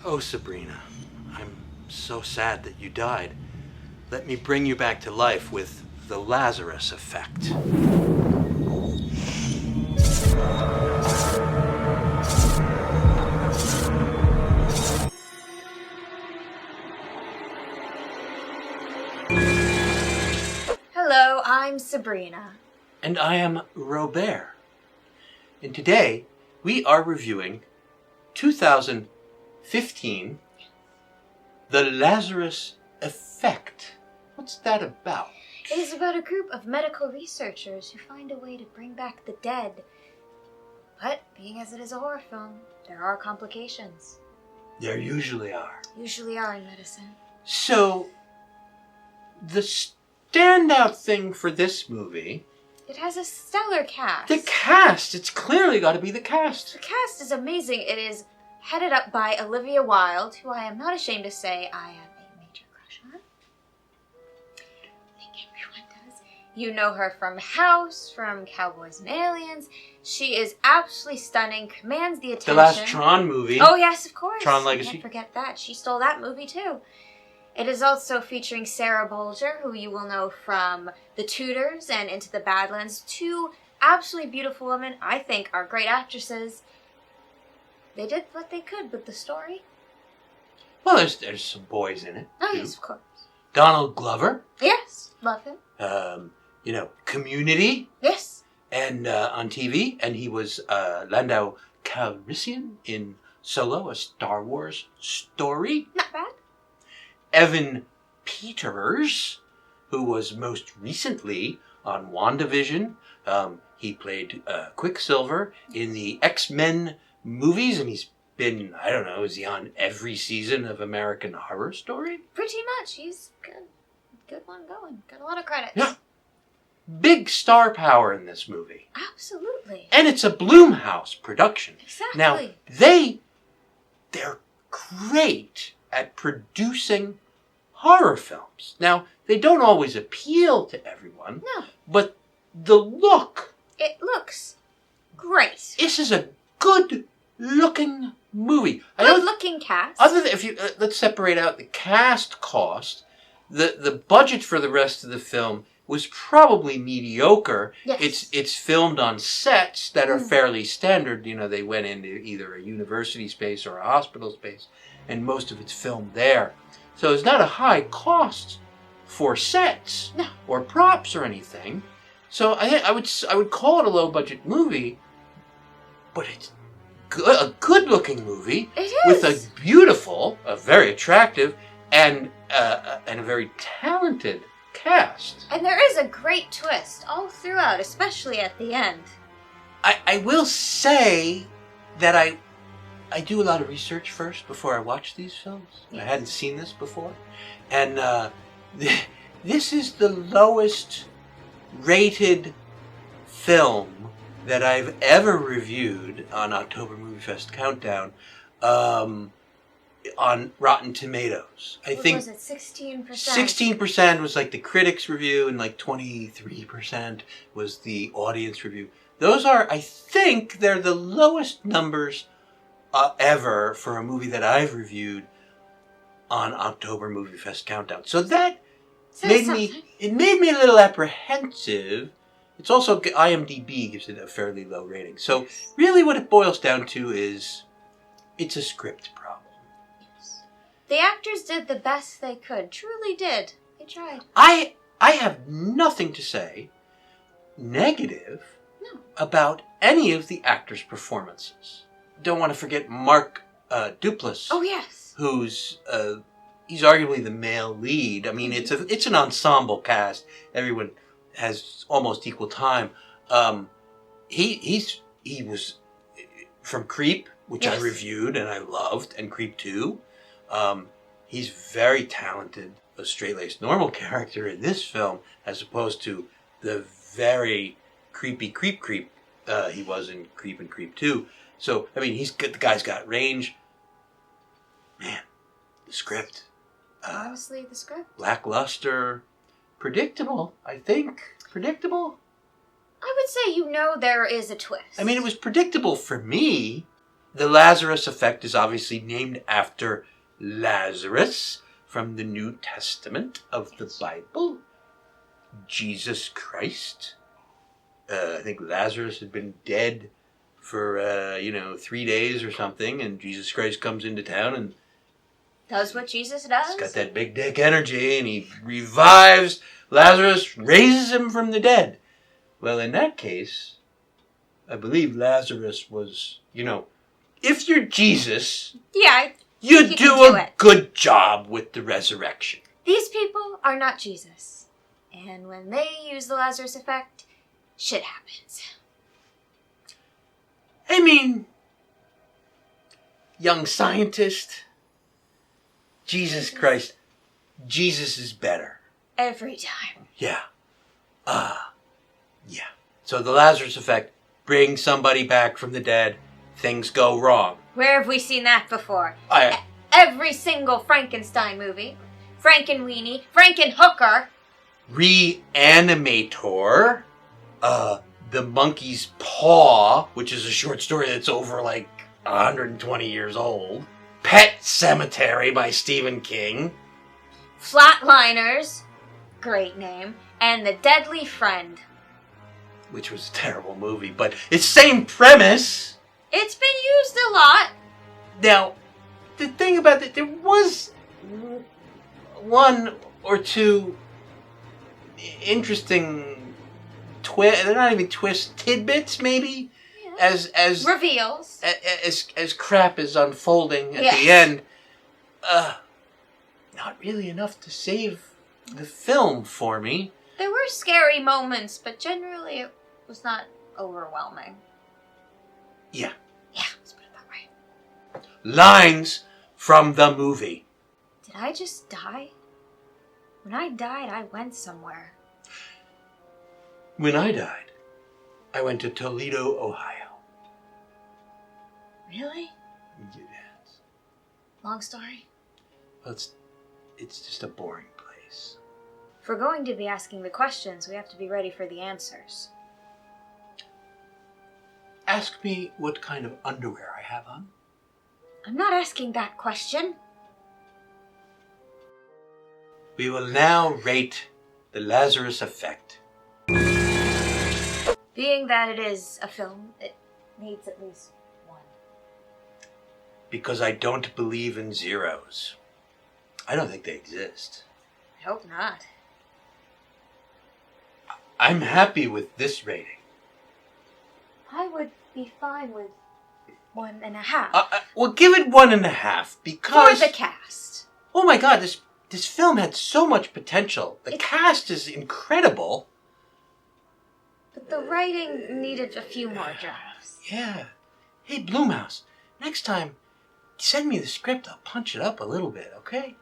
Oh, Sabrina, I'm so sad that you died. Let me bring you back to life with the Lazarus Effect. Hello, I'm Sabrina. And I am Robert. And today, we are reviewing 2015, The Lazarus Effect. What's that about? It is about a group of medical researchers who find a way to bring back the dead. But, being as it is a horror film, there are complications. There usually are. Usually are in medicine. So, the standout thing for this movie... It has a stellar cast. The cast! It's clearly got to be the cast. The cast is amazing. It is headed up by Olivia Wilde, who I am not ashamed to say I have a major crush on. I think everyone does. You know her from House, from Cowboys and Aliens. She is absolutely stunning, commands the attention. The last Tron movie. Oh yes, of course. Tron Legacy. Can't forget that. She stole that movie too. It is also featuring Sarah Bolger, who you will know from The Tudors and Into the Badlands. Two absolutely beautiful women, I think, are great actresses. They did what they could with the story. Well, there's some boys in it. Oh, too. yes, of course. Donald Glover. Yes, love him. Community. Yes. And on TV. And he was Lando Calrissian in Solo, a Star Wars story. Not bad. Evan Peters, who was most recently on WandaVision. He played Quicksilver in the X-Men movies, and he's been, I don't know, is he on every season of American Horror Story? Pretty much. He's good. Good one going. Got a lot of credits. Yeah. Big star power in this movie. Absolutely. And it's a Blumhouse production. Exactly. Now, they're great at producing horror films. Now, they don't always appeal to everyone. No. But the look. It looks great. This is a good-looking movie. Good-looking cast. Other than, if you let's separate out the cast cost, the budget for the rest of the film was probably mediocre. Yes. It's filmed on sets that are fairly standard. You know, they went into either a university space or a hospital space, and most of it's filmed there. So it's not a high cost for sets or props or anything. So I would call it a low budget movie, but it's a good looking movie. It is. With a beautiful, a very attractive, and a very talented cast. And there is a great twist all throughout, especially at the end. I will say that I do a lot of research first before I watch these films. Yes. I hadn't seen this before. And this is the lowest rated film that I've ever reviewed on October Moviefest Countdown on Rotten Tomatoes. I think was it 16%? 16% was like the critics' review and like 23% was the audience review. Those are, I think, they're the lowest numbers ever for a movie that I've reviewed on October Moviefest Countdown. So that made me a little apprehensive. It's also, IMDb gives it a fairly low rating. So really what it boils down to is it's a script problem. Yes. The actors did the best they could. Truly did. They tried. I have nothing to say negative about any of the actors' performances. Don't want to forget Mark Duplass. Oh yes. Who's he's arguably the male lead. I mean, it's an ensemble cast. Everyone has almost equal time. He was from Creep, which I reviewed and I loved, and Creep 2. He's very talented, a straight-laced normal character in this film, as opposed to the very creepy creep he was in Creep and Creep 2. So, I mean, he's good. The guy's got range. Man, the script. Honestly, the script. Lackluster. Predictable, I think. Predictable? I would say there is a twist. I mean, it was predictable for me the Lazarus Effect is obviously named after Lazarus from the New Testament of the Bible. Jesus Christ. I think Lazarus had been dead for, 3 days or something, and Jesus Christ comes into town and does what Jesus does. He's got that big dick energy, and he revives Lazarus, raises him from the dead. Well, in that case, I believe Lazarus was, if you're Jesus, yeah, you do a good job with the resurrection. These people are not Jesus. And when they use the Lazarus Effect, shit happens. I mean, young scientist, Jesus Christ, Jesus is better. Every time. Yeah. Yeah. So the Lazarus Effect brings somebody back from the dead. Things go wrong. Where have we seen that before? Every single Frankenstein movie. Frankenweenie, Frankenhooker. Reanimator. The Monkey's Paw, which is a short story that's over 120 years old. Pet Cemetery by Stephen King. Flatliners, great name, and The Deadly Friend. Which was a terrible movie, but it's same premise. It's been used a lot. Now, the thing about it, there was one or two interesting they're not even tidbits, maybe? Yeah. As reveals. As crap is unfolding at the end. Not really enough to save the film for me. There were scary moments, but generally it was not overwhelming. Yeah. Yeah, let's put it that way. Lines from the movie. Did I just die? When I died, I went somewhere. When I died, I went to Toledo, Ohio. Really? Yes. Long story? Well, it's just a boring place. If we're going to be asking the questions, we have to be ready for the answers. Ask me what kind of underwear I have on. I'm not asking that question. We will now rate the Lazarus Effect. Being that it is a film, it needs at least 1. Because I don't believe in zeros. I don't think they exist. I hope not. I'm happy with this rating. I would be fine with 1.5. Well, give it 1.5 because... For the cast. Oh my God, this film had so much potential. The cast is incredible. But the writing needed a few more drafts. Yeah. Hey, Bloomhouse, next time, send me the script. I'll punch it up a little bit, okay?